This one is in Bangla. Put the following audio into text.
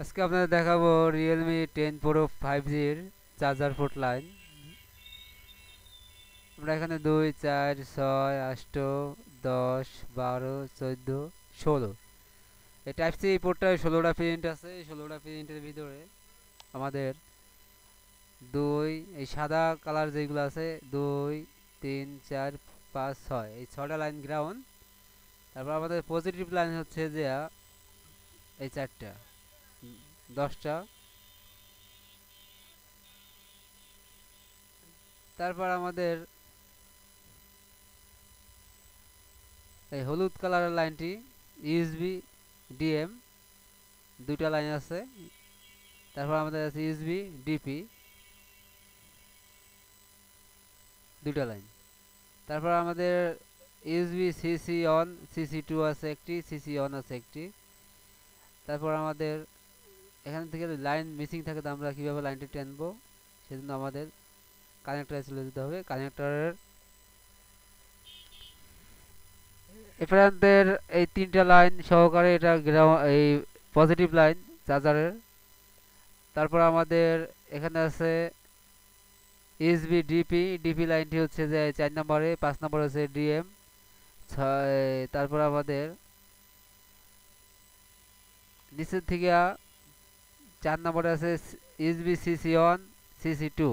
আজকে আপনাদের দেখাবো রিয়েলমি 10 Pro 5G এর চার্জার পোর্ট লাইন। আমরা এখানে 2 4 6 8 10 12 14 16 এই টাইপ সি পোর্টটায় 16টা প্রিন্ট আছে। এই 16টা প্রিন্টের ভিতরে আমাদের দুই এই সাদা কালার যেগুলো আছে 2 3 4 5 6 এই 6টা লাইন গ্রাউন্ড। তারপর আমাদের পজিটিভ লাইন হচ্ছে যে এই 4টা 10টা। তারপর আমাদের এই হলুদ কালারের লাইনটি ইউএসবি ডিএম, দুইটা লাইন আছে। তারপর আমাদের আছে ইউএসবি ডিপি, দুইটা লাইন। তারপর আমাদের USB CC one, CC two আছে একটি, সিসি অন আছে একটি। তারপর আমাদের এখান থেকে লাইন মিসিং থাকে, তো আমরা কীভাবে লাইনটি টানবো সেজন্য আমাদের কানেক্টরে চলে যেতে হবে। কানেক্টরের এপারেন্টের এই 3টা লাইন সহকারে এটা এই পজিটিভ লাইন চার্জারের। তারপর আমাদের এখানে আছে ইউএসবি ডিপি, ডিপি লাইনটি হচ্ছে যে 4 নম্বরে, 5 নম্বরে আছে ডিএম। তারপর আমাদের নিচের থেকে 4 নম্বরে আছে USB CC one, CC two.